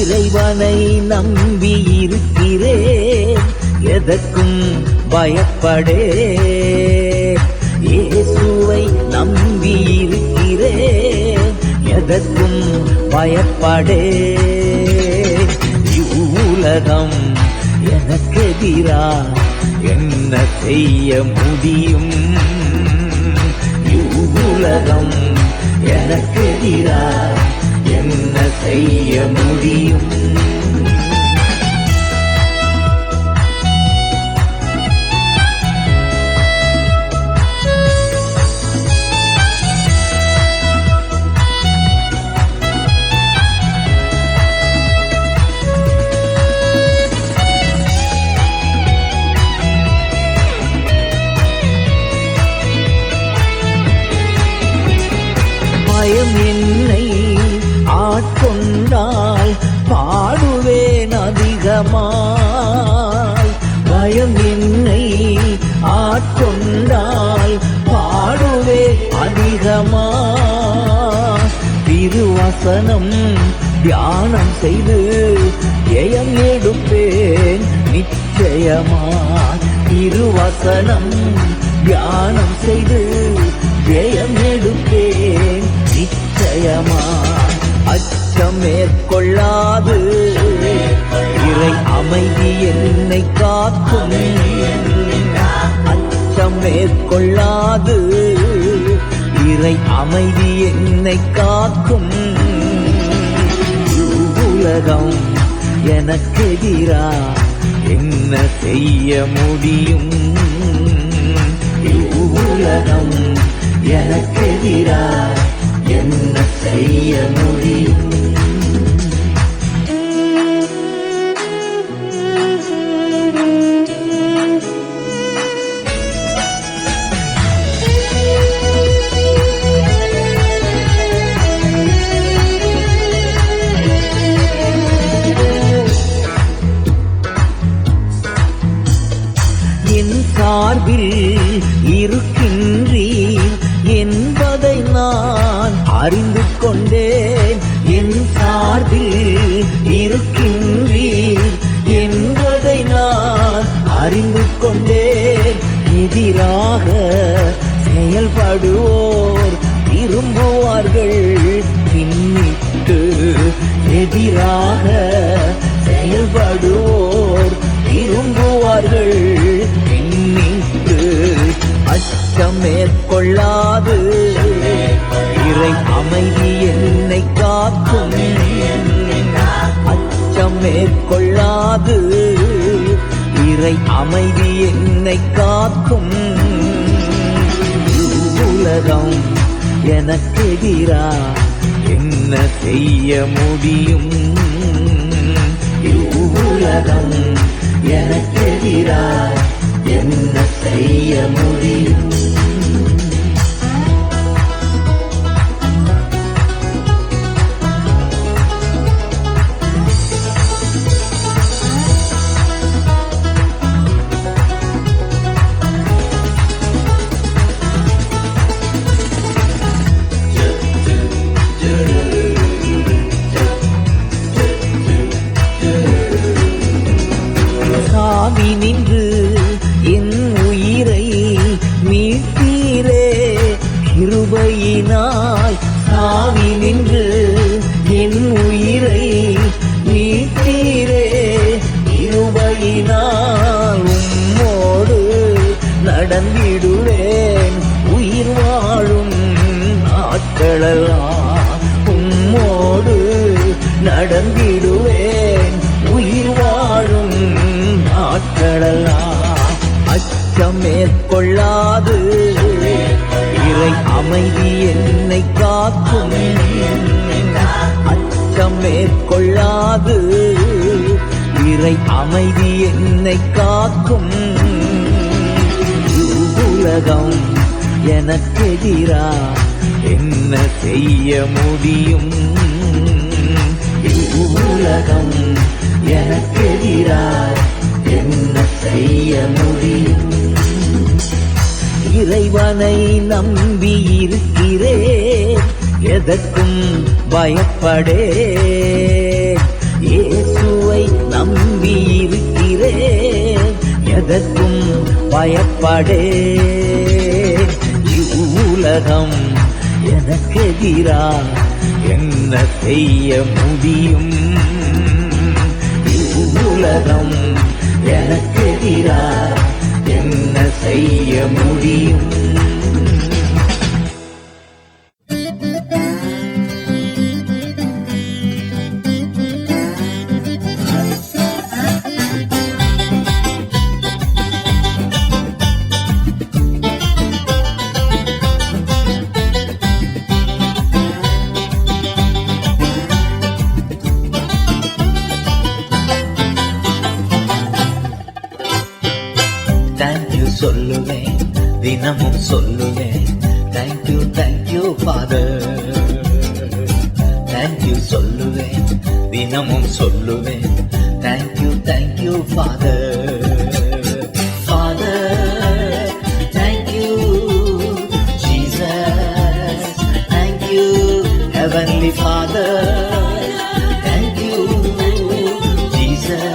இறைவனை நம்பி இருக்கிறேன், எதற்கும் பயப்படேன். இயேசுவை நம்பி இருக்கிறேன், எதற்கும் பயப்படேன். இவ்வுலகம் எனக்கெதிரா என்ன செய்ய முடியும்? இவ்வுலகம் எனக்கெதிரா என்ன செய்ய முடியும்? பயம் என்னை ஆட்கொண்டால் பாடுவேன் அதிகமாய். பயம் என்னை ஆட்கொண்டால் பாடுவேன் அதிகமாய். திருவசனம் தியானம் செய்து ஜெயம் எடுப்பேன் நிச்சயமாய். திருவசனம் தியானம் செய்து ஜெயம் எடுப்பேன் நிச்சயமாய். அச்சம் மேற்கொள்ளாது இறை அமைதி என்னை காக்கும். அச்சம் மேற்கொள்ளாது இறை அமைதி என்னை காக்கும். உலகம் எனக்கெதிரா என்ன செய்ய முடியும்? உலகம் எனக்கெதிரா என்ன செய்ய முடியும்? என் சார்பில் இருக்கின்றீர் என்பதை நான் அறிந்து கொண்டேன். என் சார்பில் இருக்கின்றீர் என்பதை நான் அறிந்து கொண்டேன். எதிராக செயல்படுவோர் திரும்புவார்கள் பின்னிட்டு. எதிராக செயல்படுவோர் திரும்புவார்கள் பின்னிட்டு. அச்சம் மேற்கொள்ளாது இறை அமைதி என்னை காக்கும். அச்சம் மேற்கொள்ளாது இறை அமைதி என்னை காக்கும். உலகம் எனக்கெதிரா என்ன செய்ய முடியும்? உலகம் எனக்கெதிரா என்ன செய்ய முடியும்? சாவி நின்று என் உயிரை மீட்டீரே கிருபையினாய். சாவி நின்று என் உயிரை மீட்டீரே கிருபையினால். உம்மோடு நடந்திடுவேன் உயிர் வாழும் நாட்களெல்லாம். உம்மோடு நடந்திடுவேன் உயிர் வாழும் நாட்களெல்லாம். அச்சம் மேற்கொள்ளாது இறை அமைதி என்னை காக்கும். அச்சம் மேற்கொள்ளாது இறை அமைதி என்னை காக்கும். உலகம் எனக்கெதிரா என்ன செய்ய முடியும்? உலகம் எனக்கெதிரா என்ன செய்ய முடியும்? இறைவனை நம்பி இருக்கிறேன், எதற்கும் பயப்படேன். பயப்படே இவ்வுலகம் எனக்கெதிரா என்ன செய்ய முடியும்? இவ்வுலகம் எனக்கெதிரா என்ன செய்ய முடியும்? தேங்க்யூ சொல்லுவேன், தினமும் சொல்லுவேன். Thank you father. தேங்க்யூ சொல்லுவேன், தினமும் சொல்லுவேன். Thank you father. Father thank you Jesus. Thank you heavenly father. Thank you Jesus.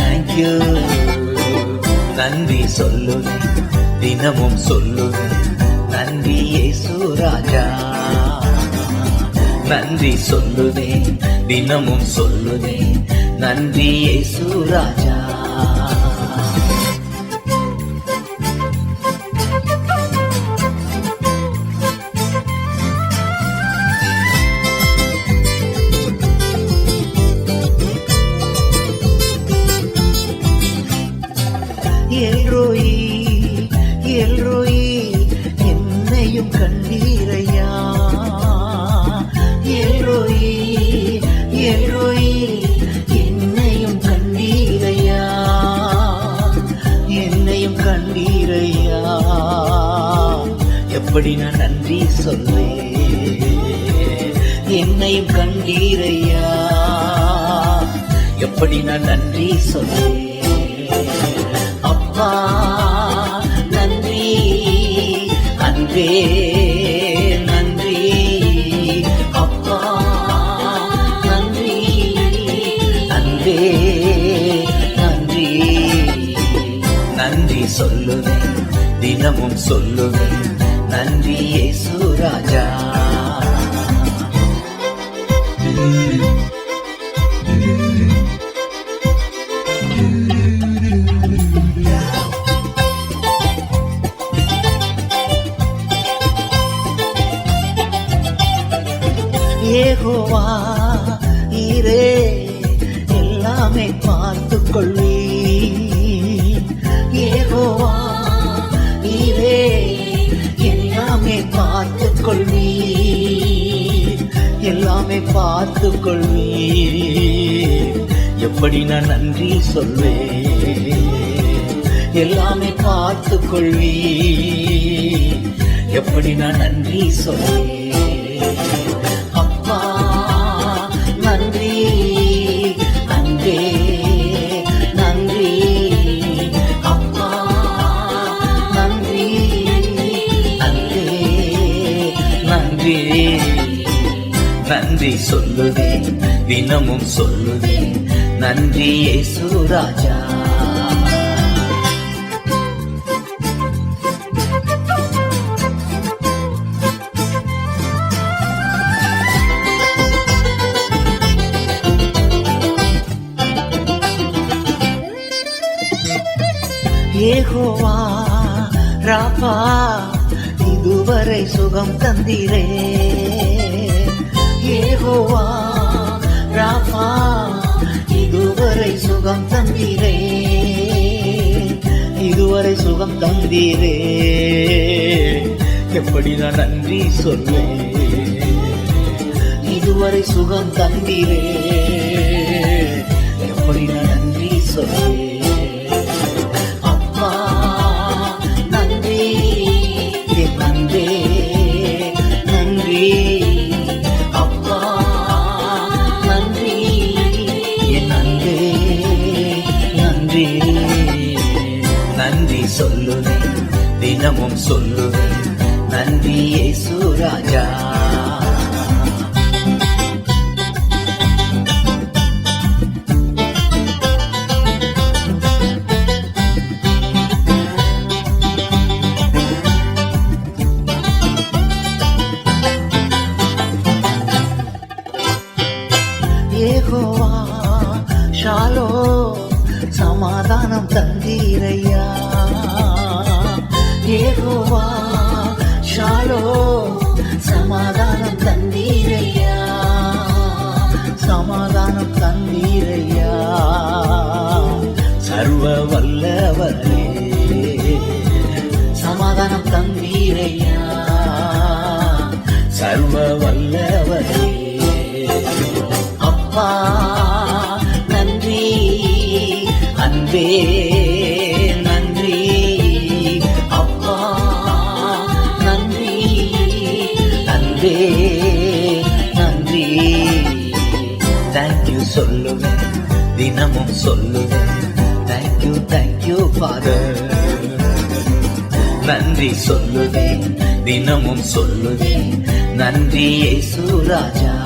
Thank you. நன்றி சொல்லுவேன், தினமும் சொல்லுவேன். நன்றி இயேசு ராஜா. நன்றி சொல்லுவேன், தினமும் சொல்லுவேன். நன்றி இயேசு ராஜா. எல்ரோயி எல்ரோயி என்னையும் கண்டீரையா. எல்ரோயி எல்ரோயி என்னையும் கண்டீரையா. என்னையும் கண்டீரையா. எப்படி நான் நன்றி சொல்வேன்? என்னையும் கண்டீரையா. எப்படி நான் நன்றி சொல்வேன்? அப்பா நன்றி, அன்பே நன்றி. அப்பா நன்றி, அன்பே நன்றி. நன்றி சொல்லுவேன், தினமும் சொல்லுவேன். நன்றி இயேசு ராஜா. யெகோவா நீரே எல்லாமே பார்த்துக் கொள்வீர். யெகோவா நீரே எல்லாமே பார்த்துக் கொள்வீர். எல்லாமே பார்த்துக் கொள்வீர். எப்படி நான் நன்றி சொல்வேன்? எல்லாமே பார்த்துக் கொள்வீர். எப்படி நான் நன்றி சொல்வேன்? அப்பா நன்றி, அன்பே நன்றி. அப்பா நன்றி, அன்பே நன்றி. நன்றி சொல்லுவேன், தினமும் சொல்லுவேன். நன்றி இயேசு ராஜா. யெகோவா ராபா இதுவரை சுகம் தந்தீரே. யெகோவா ராபா இதுவரை சுகம் தந்தீரே. இதுவரை சுகம் தந்தீரே. எப்படி நான் நன்றி சொல்வேன்? இதுவரை சுகம் தந்தீரே. எப்படி நான் நன்றி சொல்வேன்? நன்றி சொல்லுவேன், தினமும் சொல்லுவேன். நன்றி இயேசு ராஜா. யெகோவா ஷாலோ சமாதானம் தந்தீரையா. யெகோவா ஷாலோ சமாதானம் தந்தீரையா, சமாதானம் தந்தீரையா. சர்வ வல்லவரே சமாதானம் தந்தீரையா, சர்வ வல்லவரே. அப்பா நன்றி, அன்பே நன்றி, அப்பா நன்றி, அன்பே நன்றி. தேங்க்யூ சொல்லுவேன், தினமும் சொல்லுவேன். Thank you thank you father. நன்றி சொல்லுவேன், தினமும் சொல்லுவேன். நன்றி இயேசு ராஜா.